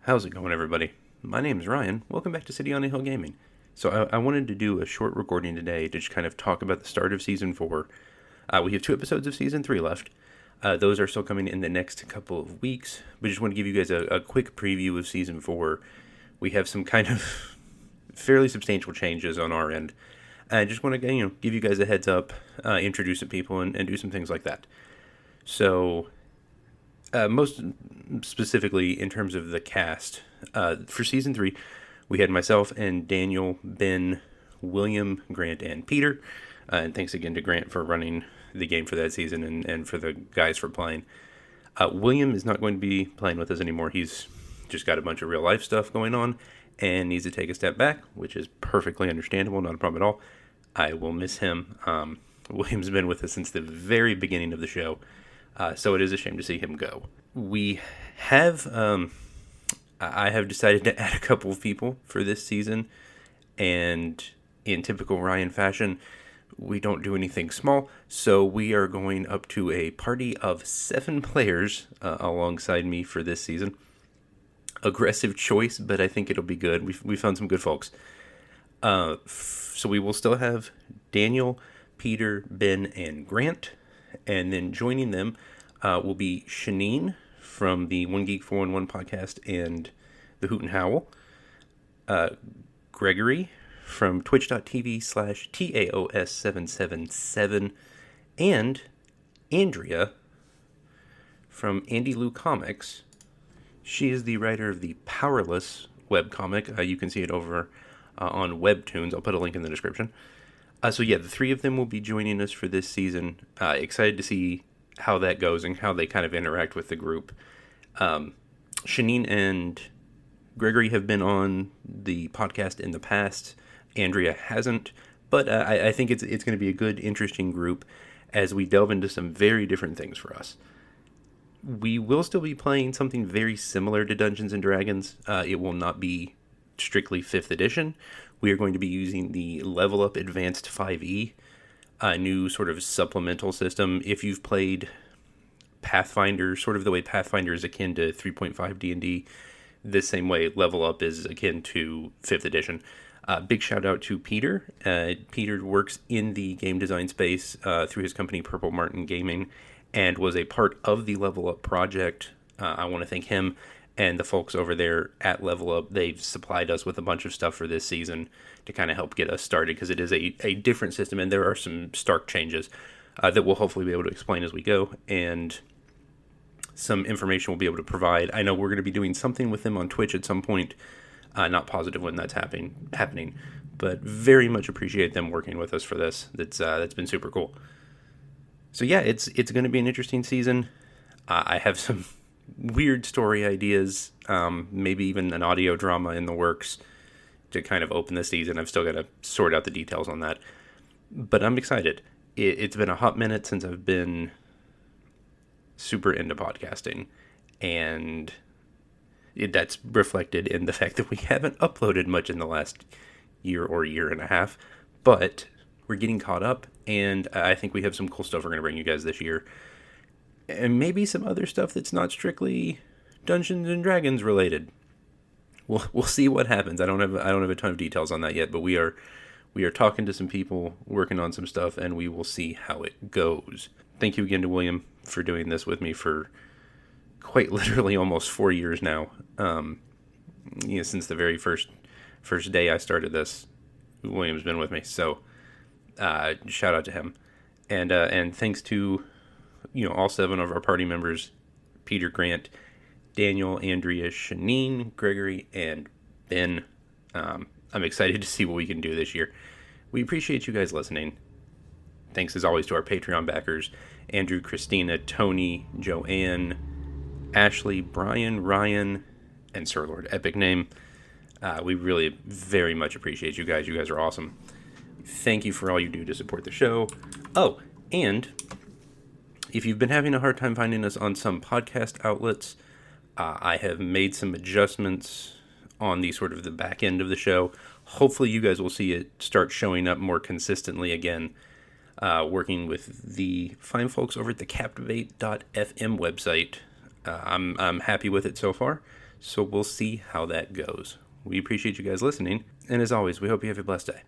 How's it going, everybody? My name is Ryan. Welcome back to City on a Hill Gaming. So I wanted to do a short recording today to just kind of talk about the start of Season 4. We have 2 episodes of Season 3 left. Those are still coming in the next couple of weeks. But just want to give you guys a quick preview of Season 4. We have some kind of fairly substantial changes on our end. I just want to give you guys a heads up, introduce some people, and do some things like that. So most specifically in terms of the cast, for Season 3, we had myself and Daniel, Ben, William, Grant, and Peter. And thanks again to Grant for running the game for that season and for the guys for playing. William is not going to be playing with us anymore. He's just got a bunch of real life stuff going on and needs to take a step back, which is perfectly understandable, not a problem at all. I will miss him. William's been with us since the very beginning of the show. So it is a shame to see him go. We have, I have decided to add a couple of people for this season, and in typical Ryan fashion, we don't do anything small, so we are going up to a party of 7 players alongside me for this season. Aggressive choice, but I think it'll be good. We found some good folks. So we will still have Daniel, Peter, Ben, and Grant, and then joining them will be Shanine from the One Geek 411 podcast and the Hoot and Howl, Gregory from twitch.tv/TAOS777, and Andrea from Andy Lou Comics. She is the writer of the Powerless webcomic. You can see it over on Webtoons. I'll put a link in the description. So the 3 of them will be joining us for this season. Excited to see how that goes and how they kind of interact with the group. Shanine and Gregory have been on the podcast in the past. Andrea hasn't, but I think it's going to be a good, interesting group as we delve into some very different things for us. We will still be playing something very similar to Dungeons & Dragons. It will not be strictly 5th edition. We are going to be using the Level Up Advanced 5e, a new sort of supplemental system. If you've played Pathfinder, sort of the way Pathfinder is akin to 3.5 D&D, the same way Level Up is akin to 5th edition. Big shout out to Peter. Peter works in the game design space through his company Purple Martin Gaming and was a part of the Level Up project. I want to thank him and the folks over there at Level Up. They've supplied us with a bunch of stuff for this season to kind of help get us started, because it is a different system, and there are some stark changes that we'll hopefully be able to explain as we go, and some information we'll be able to provide. I know we're going to be doing something with them on Twitch at some point. Not positive when that's happening, but very much appreciate them working with us for this. That's been super cool. So it's going to be an interesting season. I have some weird story ideas, maybe even an audio drama in the works to kind of open the season. I've still got to sort out the details on that, but I'm excited. It's been a hot minute since I've been super into podcasting, and that's reflected in the fact that we haven't uploaded much in the last year or year and a half, but we're getting caught up, and I think we have some cool stuff we're going to bring you guys this year. And maybe some other stuff that's not strictly Dungeons and Dragons related. We'll see what happens. I don't have a ton of details on that yet, but we are talking to some people, working on some stuff, and we will see how it goes. Thank you again to William for doing this with me for quite literally almost 4 years now. Since the very first day I started this, William's been with me. So shout out to him, and thanks to all 7 of our party members: Peter, Grant, Daniel, Andrea, Shanine, Gregory, and Ben. I'm excited to see what we can do this year. We appreciate you guys listening. Thanks as always to our Patreon backers: Andrew, Christina, Tony, Joanne, Ashley, Brian, Ryan, and Sir Lord Epic Name. We really very much appreciate you guys. You guys are awesome. Thank you for all you do to support the show. Oh, and if you've been having a hard time finding us on some podcast outlets, I have made some adjustments on the sort of the back end of the show. Hopefully you guys will see it start showing up more consistently again. Working with the fine folks over at the Captivate.fm website. I'm happy with it so far. So we'll see how that goes. We appreciate you guys listening, and as always, we hope you have a blessed day.